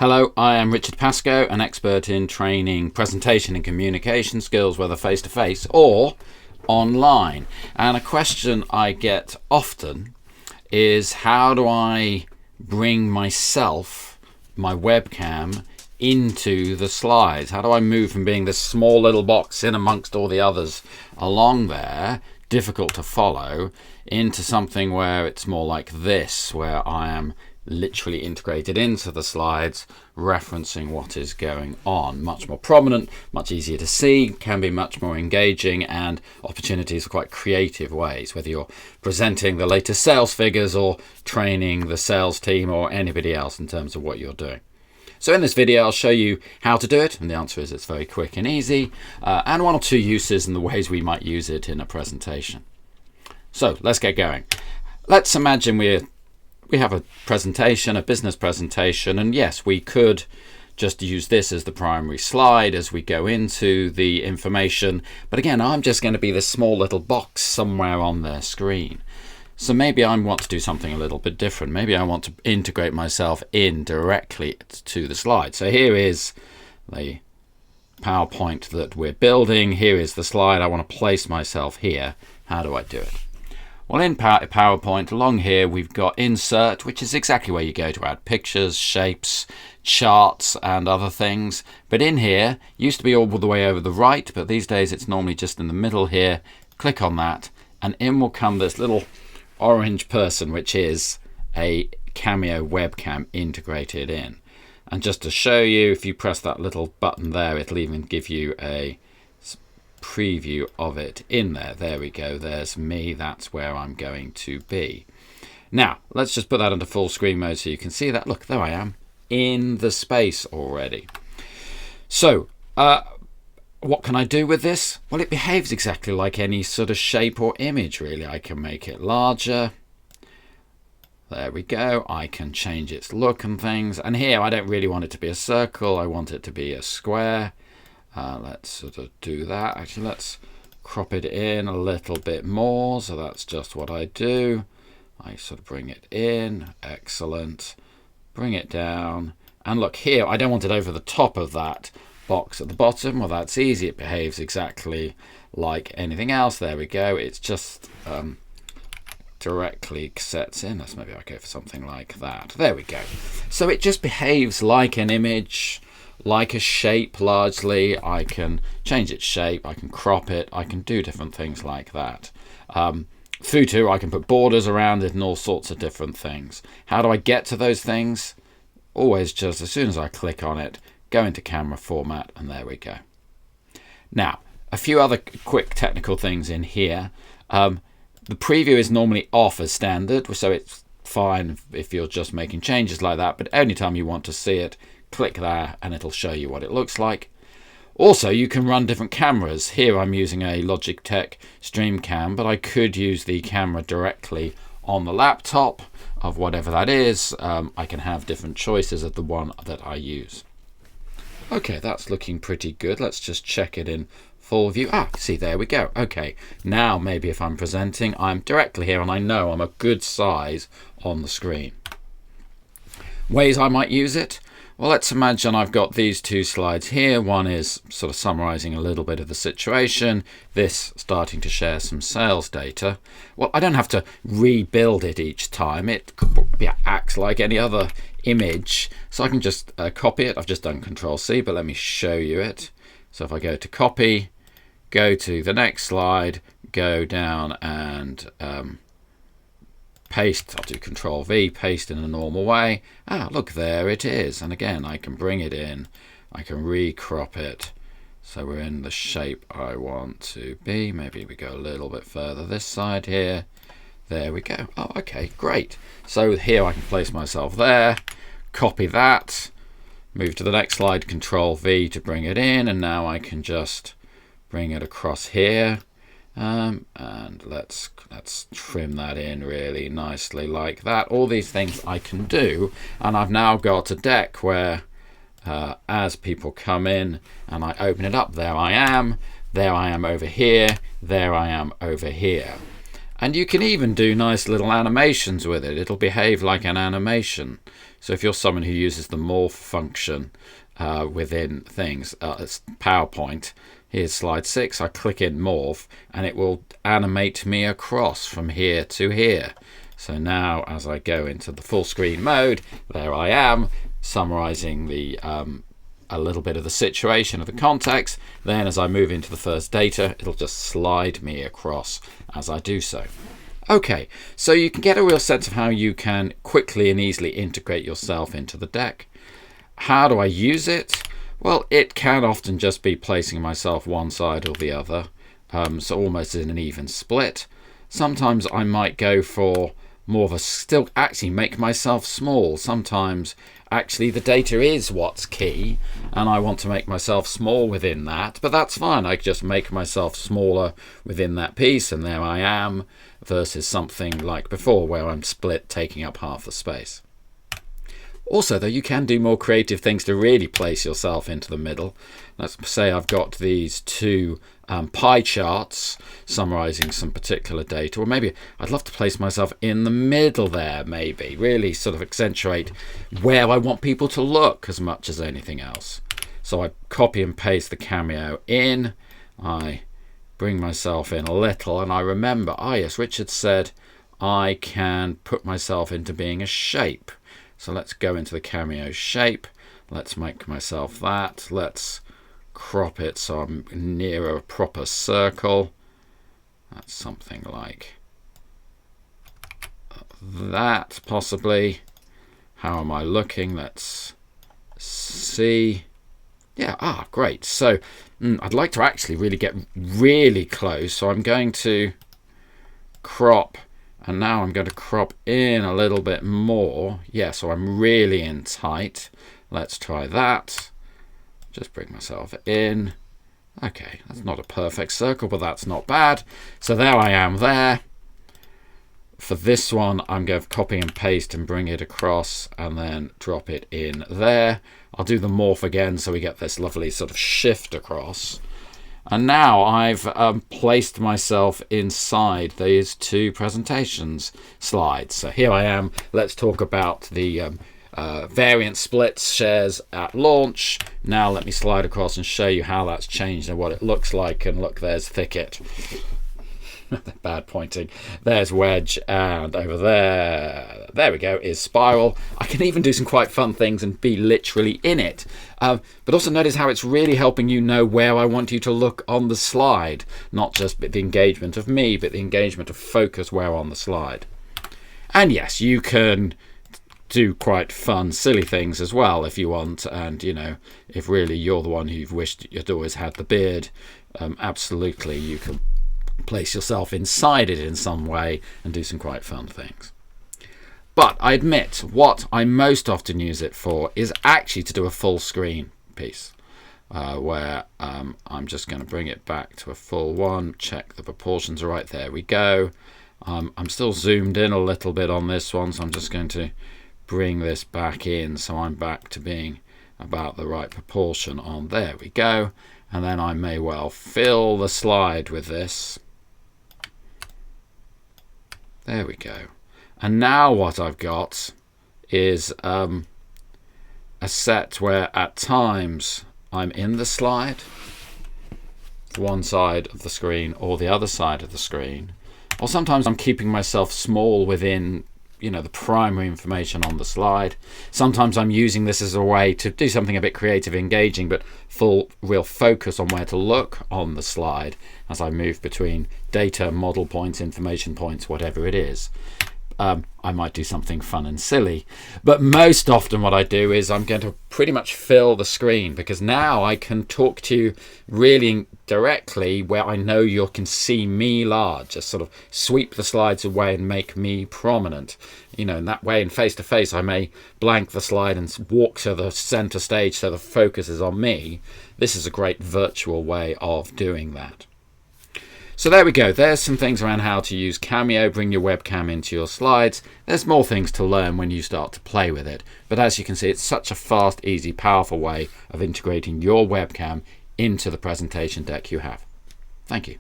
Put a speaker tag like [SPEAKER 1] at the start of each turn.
[SPEAKER 1] Hello, I am Richard Pascoe, an expert in training presentation and communication skills, whether face-to-face or online. And a question I get often is, how do I bring myself, my webcam, into the slides? How do I move from being this small little box in amongst all the others along there, difficult to follow, into something where it's more like this, where I am literally integrated into the slides, referencing what is going on. Much more prominent, much easier to see, can be much more engaging, and opportunities for quite creative ways, whether you're presenting the latest sales figures or training the sales team or anybody else in terms of what you're doing. So in this video, I'll show you how to do it, and the answer is it's very quick and easy, and one or two uses and the ways we might use it in a presentation. So let's get going. Let's imagine we have a presentation, a business presentation, and yes, we could just use this as the primary slide as we go into the information. But again, I'm just going to be this small little box somewhere on their screen. So maybe I want to do something a little bit different. Maybe I want to integrate myself in directly to the slide. So here is the PowerPoint that we're building. Here is the slide. I want to place myself here. How do I do it? Well, in PowerPoint, along here, we've got Insert, which is exactly where you go to add pictures, shapes, charts, and other things. But in here, used to be all the way over the right, but these days it's normally just in the middle here. Click on that, and in will come this little orange person, which is a Cameo webcam integrated in. And just to show you, if you press that little button there, it'll even give you a preview of it in there. There we go, there's me, that's where I'm going to be. Now let's just put that into full screen mode so you can see that. Look, there I am in the space already. So what can I do with this? Well, it behaves exactly like any sort of shape or image, really. I can make it larger. There we go. I can change its look and things, and here I don't really want it to be a circle, I want it to be a square. Let's sort of do that. Actually, let's crop it in a little bit more. So that's just what I do. I sort of bring it in. Excellent. Bring it down. And look here, I don't want it over the top of that box at the bottom. Well, that's easy. It behaves exactly like anything else. There we go. It's just directly sets in. Let's maybe I'll go for something like that. There we go. So it just behaves like an image, like a shape largely. I can change its shape, I can crop it, I can do different things like that. Photo, I can put borders around it and all sorts of different things. How do I get to those things? Always just as soon as I click on it, go into camera format, and there we go. Now, a few other quick technical things in here. The preview is normally off as standard, so it's fine if you're just making changes like that, but anytime you want to see it, click there and it'll show you what it looks like. Also, you can run different cameras. Here I'm using a Logitech StreamCam, but I could use the camera directly on the laptop of whatever that is. I can have different choices of the one that I use. Okay, that's looking pretty good. Let's just check it in full view. See, there we go. Okay, now maybe if I'm presenting, I'm directly here and I know I'm a good size on the screen. Ways I might use it. Well, let's imagine I've got these two slides here. One is sort of summarizing a little bit of the situation. This starting to share some sales data. Well, I don't have to rebuild it each time. It acts like any other image. So I can just copy it. I've just done Control-C, but let me show you it. So if I go to copy, go to the next slide, go down and paste. I'll do Control-V, paste in a normal way. Look, there it is. And again, I can bring it in. I can recrop it so we're in the shape I want to be. Maybe we go a little bit further this side here. There we go. Okay, great. So here I can place myself there, copy that, move to the next slide, Control-V to bring it in, and now I can just bring it across here. And let's trim that in really nicely like that. All these things I can do, and I've now got a deck where as people come in and I open it up, there I am over here, there I am over here. And you can even do nice little animations with it. It'll behave like an animation. So if you're someone who uses the morph function within things, it's PowerPoint, here's slide 6, I click in morph and it will animate me across from here to here. So now as I go into the full screen mode, there I am, summarizing the a little bit of the situation of the context. Then as I move into the first data, it'll just slide me across as I do so. Okay, so you can get a real sense of how you can quickly and easily integrate yourself into the deck. How do I use it? Well, it can often just be placing myself one side or the other, so almost in an even split. Sometimes I might go for more of a still actually make myself small. Sometimes actually the data is what's key and I want to make myself small within that, but that's fine. I just make myself smaller within that piece and there I am, versus something like before where I'm split taking up half the space. Also though, you can do more creative things to really place yourself into the middle. Let's say I've got these two pie charts summarizing some particular data, or maybe I'd love to place myself in the middle there, maybe really sort of accentuate where I want people to look as much as anything else. So I copy and paste the Cameo in, I bring myself in a little, and I remember, yes, Richard said I can put myself into being a shape. So let's go into the Cameo shape, let's make myself that, let's crop it so I'm near a proper circle. That's something like that, possibly. How am I looking? Let's see. Yeah, great. So I'd like to actually really get really close. So I'm going to crop, and now I'm going to crop in a little bit more. Yeah, so I'm really in tight. Let's try that. Just bring myself in. Okay, that's not a perfect circle, but that's not bad. So there I am there. For this one, I'm going to copy and paste and bring it across and then drop it in there. I'll do the morph again so we get this lovely sort of shift across. And now I've placed myself inside these two presentations slides. So here I am. Let's talk about the variant splits shares at launch. Now let me slide across and show you how that's changed and what it looks like. And look, there's Thicket. Bad pointing. There's Wedge, and over there we go, is Spiral. I can even do some quite fun things and be literally in it. But also notice how it's really helping you know where I want you to look on the slide. Not just the engagement of me, but the engagement of focus where on the slide. And yes, you can do quite fun, silly things as well if you want. And, you know, if really you're the one who've wished you'd always had the beard, absolutely you can place yourself inside it in some way and do some quite fun things. But I admit what I most often use it for is actually to do a full screen piece where I'm just going to bring it back to a full one, check the proportions are right, there we go. I'm still zoomed in a little bit on this one, so I'm just going to bring this back in so I'm back to being about the right proportion on, there we go. And then I may well fill the slide with this. There we go. And now what I've got is a set where at times I'm in the slide, one side of the screen or the other side of the screen, or sometimes I'm keeping myself small within, you know, the primary information on the slide. Sometimes I'm using this as a way to do something a bit creative, engaging, but full real focus on where to look on the slide as I move between data, model points, information points, whatever it is. I might do something fun and silly, but most often what I do is I'm going to pretty much fill the screen, because now I can talk to you really directly where I know you can see me large, just sort of sweep the slides away and make me prominent. You know, in that way, in face-to-face, I may blank the slide and walk to the center stage so the focus is on me. This is a great virtual way of doing that. So there we go. There's some things around how to use Cameo, bring your webcam into your slides. There's more things to learn when you start to play with it. But as you can see, it's such a fast, easy, powerful way of integrating your webcam into the presentation deck you have. Thank you.